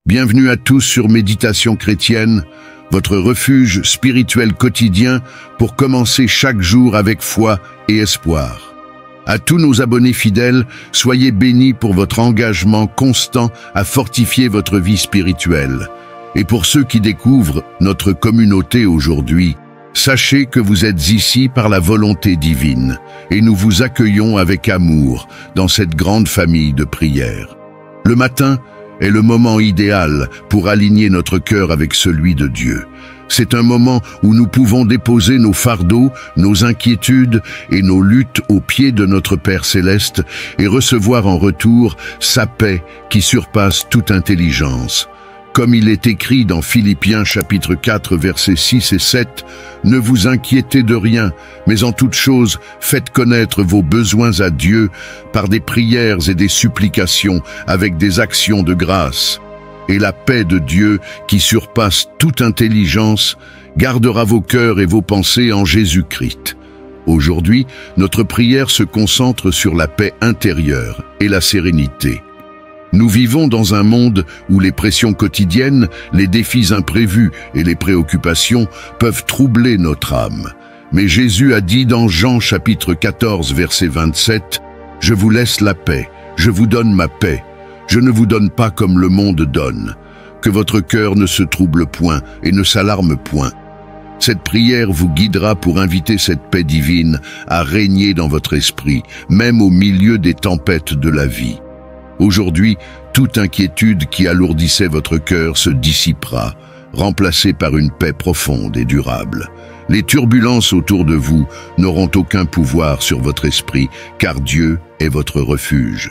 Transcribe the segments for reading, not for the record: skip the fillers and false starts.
Bienvenue à tous sur Méditation chrétienne, votre refuge spirituel quotidien pour commencer chaque jour avec foi et espoir. À tous nos abonnés fidèles, soyez bénis pour votre engagement constant à fortifier votre vie spirituelle. Et pour ceux qui découvrent notre communauté aujourd'hui, sachez que vous êtes ici par la volonté divine et nous vous accueillons avec amour dans cette grande famille de prière. Le matin est le moment idéal pour aligner notre cœur avec celui de Dieu. C'est un moment où nous pouvons déposer nos fardeaux, nos inquiétudes et nos luttes aux pieds de notre Père Céleste et recevoir en retour sa paix qui surpasse toute intelligence. Comme il est écrit dans Philippiens chapitre 4 versets 6 et 7, « Ne vous inquiétez de rien, mais en toute chose, faites connaître vos besoins à Dieu par des prières et des supplications avec des actions de grâce. Et la paix de Dieu, qui surpasse toute intelligence, gardera vos cœurs et vos pensées en Jésus-Christ. » Aujourd'hui, notre prière se concentre sur la paix intérieure et la sérénité. Nous vivons dans un monde où les pressions quotidiennes, les défis imprévus et les préoccupations peuvent troubler notre âme. Mais Jésus a dit dans Jean chapitre 14 verset 27, « Je vous laisse la paix, je vous donne ma paix. Je ne vous donne pas comme le monde donne. Que votre cœur ne se trouble point et ne s'alarme point. » Cette prière vous guidera pour inviter cette paix divine à régner dans votre esprit, même au milieu des tempêtes de la vie. Aujourd'hui, toute inquiétude qui alourdissait votre cœur se dissipera, remplacée par une paix profonde et durable. Les turbulences autour de vous n'auront aucun pouvoir sur votre esprit, car Dieu est votre refuge.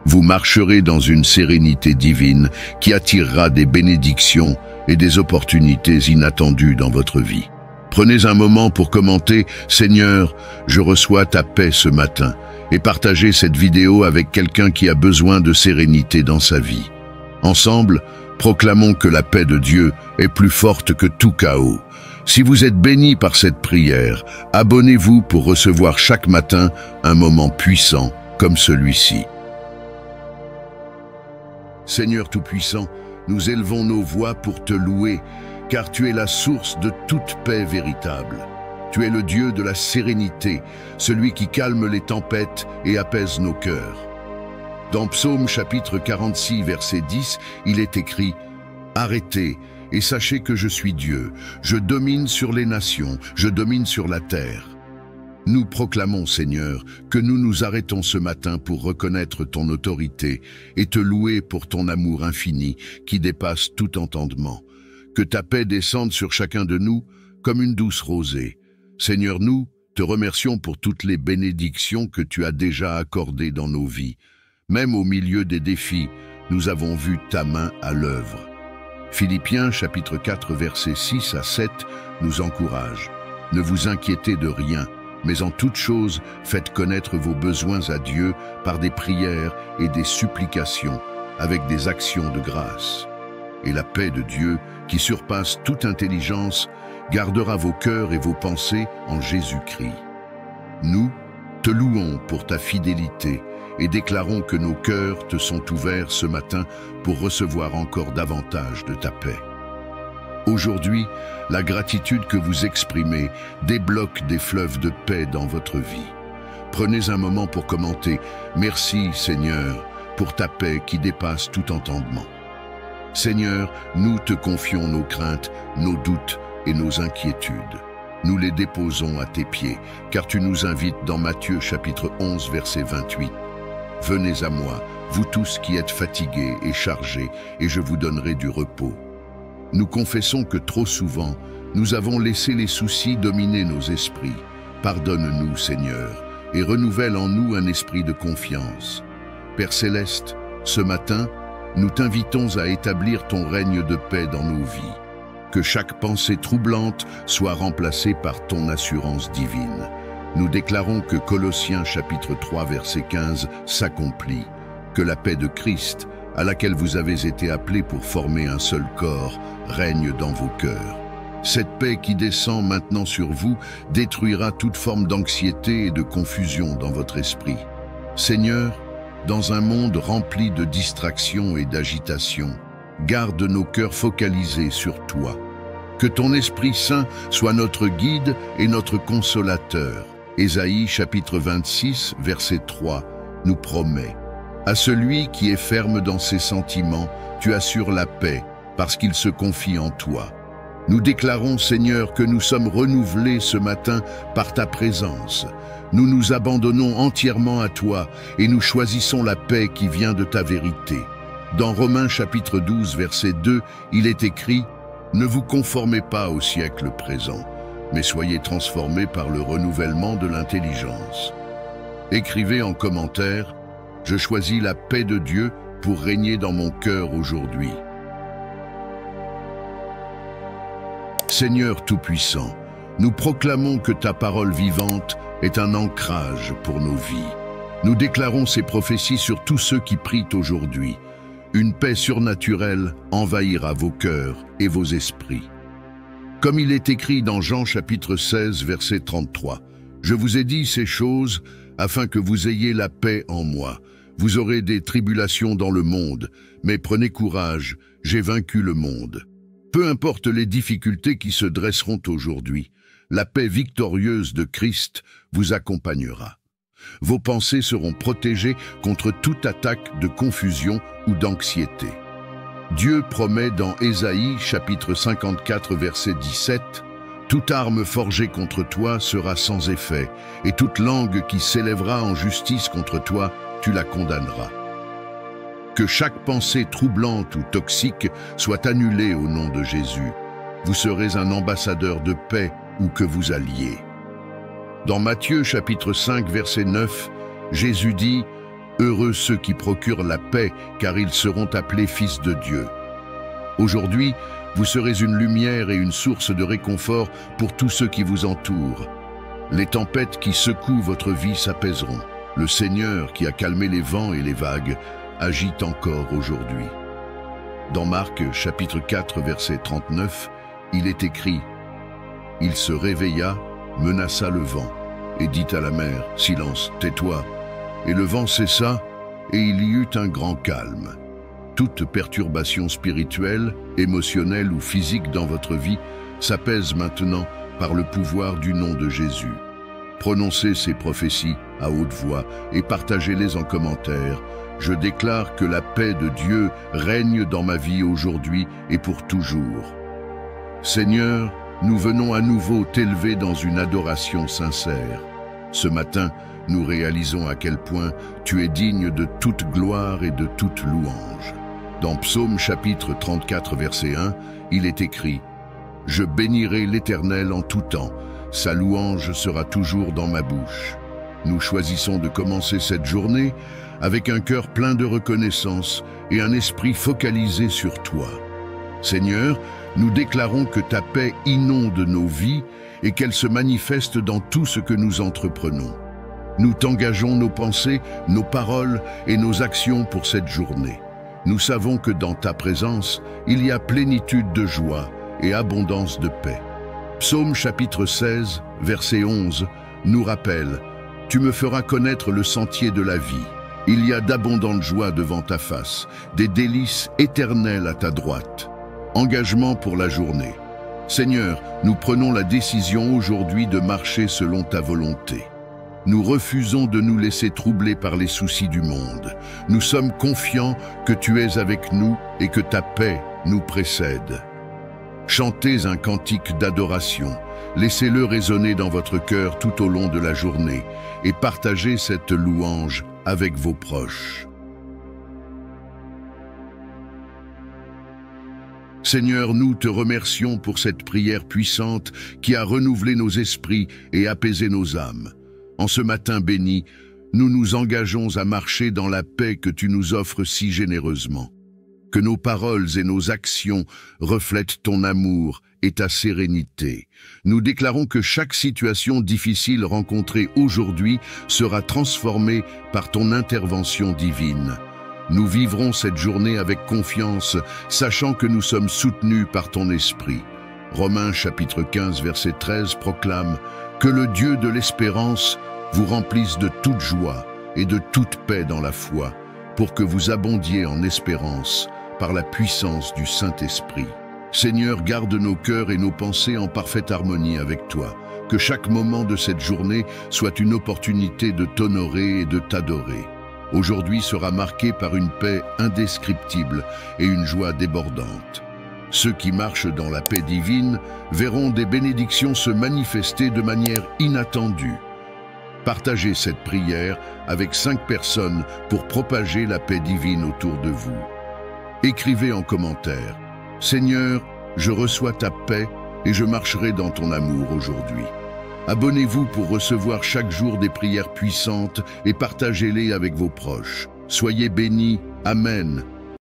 Vous marcherez dans une sérénité divine qui attirera des bénédictions et des opportunités inattendues dans votre vie. Prenez un moment pour commenter « Seigneur, je reçois ta paix ce matin » et partagez cette vidéo avec quelqu'un qui a besoin de sérénité dans sa vie. Ensemble, proclamons que la paix de Dieu est plus forte que tout chaos. Si vous êtes bénis par cette prière, abonnez-vous pour recevoir chaque matin un moment puissant comme celui-ci. Seigneur Tout-Puissant, nous élevons nos voix pour te louer, car tu es la source de toute paix véritable. Tu es le Dieu de la sérénité, celui qui calme les tempêtes et apaise nos cœurs. Dans Psaume chapitre 46, verset 10, il est écrit « Arrêtez et sachez que je suis Dieu, je domine sur les nations, je domine sur la terre. » Nous proclamons, Seigneur, que nous nous arrêtons ce matin pour reconnaître ton autorité et te louer pour ton amour infini qui dépasse tout entendement. Que ta paix descende sur chacun de nous comme une douce rosée. Seigneur, nous te remercions pour toutes les bénédictions que tu as déjà accordées dans nos vies. Même au milieu des défis, nous avons vu ta main à l'œuvre. Philippiens chapitre 4 versets 6 à 7 nous encourage. Ne vous inquiétez de rien, mais en toute chose, faites connaître vos besoins à Dieu par des prières et des supplications, avec des actions de grâce. Et la paix de Dieu, qui surpasse toute intelligence, gardera vos cœurs et vos pensées en Jésus-Christ. Nous te louons pour ta fidélité et déclarons que nos cœurs te sont ouverts ce matin pour recevoir encore davantage de ta paix. Aujourd'hui, la gratitude que vous exprimez débloque des fleuves de paix dans votre vie. Prenez un moment pour commenter « Merci Seigneur pour ta paix qui dépasse tout entendement ». Seigneur, nous te confions nos craintes, nos doutes et nos inquiétudes. Nous les déposons à tes pieds, car tu nous invites dans Matthieu chapitre 11 verset 28. « Venez à moi, vous tous qui êtes fatigués et chargés, et je vous donnerai du repos. » Nous confessons que trop souvent, nous avons laissé les soucis dominer nos esprits. Pardonne-nous, Seigneur, et renouvelle en nous un esprit de confiance. Père Céleste, ce matin, nous t'invitons à établir ton règne de paix dans nos vies. Que chaque pensée troublante soit remplacée par ton assurance divine. Nous déclarons que Colossiens chapitre 3 verset 15 s'accomplit, que la paix de Christ, à laquelle vous avez été appelés pour former un seul corps, règne dans vos cœurs. Cette paix qui descend maintenant sur vous détruira toute forme d'anxiété et de confusion dans votre esprit. Seigneur, dans un monde rempli de distractions et d'agitation, garde nos cœurs focalisés sur toi. Que ton Esprit Saint soit notre guide et notre consolateur. Ésaïe chapitre 26, verset 3, nous promet: à celui qui est ferme dans ses sentiments, tu assures la paix, parce qu'il se confie en toi. Nous déclarons, Seigneur, que nous sommes renouvelés ce matin par ta présence. Nous nous abandonnons entièrement à toi et nous choisissons la paix qui vient de ta vérité. Dans Romains chapitre 12, verset 2, il est écrit: ne vous conformez pas au siècle présent, mais soyez transformés par le renouvellement de l'intelligence. Écrivez en commentaire: je choisis la paix de Dieu pour régner dans mon cœur aujourd'hui. Seigneur Tout-Puissant, nous proclamons que ta parole vivante est un ancrage pour nos vies. Nous déclarons ces prophéties sur tous ceux qui prient aujourd'hui. Une paix surnaturelle envahira vos cœurs et vos esprits. Comme il est écrit dans Jean chapitre 16, verset 33, « Je vous ai dit ces choses afin que vous ayez la paix en moi. Vous aurez des tribulations dans le monde, mais prenez courage, j'ai vaincu le monde. » Peu importe les difficultés qui se dresseront aujourd'hui, la paix victorieuse de Christ vous accompagnera. Vos pensées seront protégées contre toute attaque de confusion ou d'anxiété. Dieu promet dans Ésaïe chapitre 54 verset 17 « Toute arme forgée contre toi sera sans effet, et toute langue qui s'élèvera en justice contre toi, tu la condamneras. » Que chaque pensée troublante ou toxique soit annulée au nom de Jésus. Vous serez un ambassadeur de paix où que vous alliez. Dans Matthieu chapitre 5 verset 9, Jésus dit « Heureux ceux qui procurent la paix, car ils seront appelés fils de Dieu. » Aujourd'hui, vous serez une lumière et une source de réconfort pour tous ceux qui vous entourent. Les tempêtes qui secouent votre vie s'apaiseront. Le Seigneur qui a calmé les vents et les vagues agit encore aujourd'hui. Dans Marc chapitre 4 verset 39, il est écrit « Il se réveilla, menaça le vent, et dit à la mer, « Silence, tais-toi !» Et le vent cessa, et il y eut un grand calme. Toute perturbation spirituelle, émotionnelle ou physique dans votre vie s'apaise maintenant par le pouvoir du nom de Jésus. Prononcez ces prophéties à haute voix et partagez-les en commentaire. Je déclare que la paix de Dieu règne dans ma vie aujourd'hui et pour toujours. Seigneur, nous venons à nouveau t'élever dans une adoration sincère. Ce matin, nous réalisons à quel point tu es digne de toute gloire et de toute louange. Dans Psaume chapitre 34 verset 1, il est écrit « Je bénirai l'Éternel en tout temps, sa louange sera toujours dans ma bouche. » Nous choisissons de commencer cette journée avec un cœur plein de reconnaissance et un esprit focalisé sur toi. Seigneur, nous déclarons que ta paix inonde nos vies et qu'elle se manifeste dans tout ce que nous entreprenons. Nous t'engageons nos pensées, nos paroles et nos actions pour cette journée. Nous savons que dans ta présence, il y a plénitude de joie et abondance de paix. Psaume chapitre 16, verset 11, nous rappelle « Tu me feras connaître le sentier de la vie. Il y a d'abondantes joies devant ta face, des délices éternelles à ta droite. » Engagement pour la journée. Seigneur, nous prenons la décision aujourd'hui de marcher selon ta volonté. Nous refusons de nous laisser troubler par les soucis du monde. Nous sommes confiants que tu es avec nous et que ta paix nous précède. Chantez un cantique d'adoration. Laissez-le résonner dans votre cœur tout au long de la journée et partagez cette louange avec vos proches. Seigneur, nous te remercions pour cette prière puissante qui a renouvelé nos esprits et apaisé nos âmes. En ce matin béni, nous nous engageons à marcher dans la paix que tu nous offres si généreusement. Que nos paroles et nos actions reflètent ton amour et ta sérénité. Nous déclarons que chaque situation difficile rencontrée aujourd'hui sera transformée par ton intervention divine. Nous vivrons cette journée avec confiance, sachant que nous sommes soutenus par ton esprit. Romains chapitre 15 verset 13 proclame « Que le Dieu de l'espérance vous remplisse de toute joie et de toute paix dans la foi, pour que vous abondiez en espérance, par la puissance du Saint-Esprit. Seigneur, garde nos cœurs et nos pensées en parfaite harmonie avec toi. Que chaque moment de cette journée soit une opportunité de t'honorer et de t'adorer. Aujourd'hui sera marqué par une paix indescriptible et une joie débordante. Ceux qui marchent dans la paix divine verront des bénédictions se manifester de manière inattendue. Partagez cette prière avec 5 personnes pour propager la paix divine autour de vous. Écrivez en commentaire: Seigneur, je reçois ta paix et je marcherai dans ton amour aujourd'hui. Abonnez-vous pour recevoir chaque jour des prières puissantes et partagez-les avec vos proches. Soyez bénis. Amen.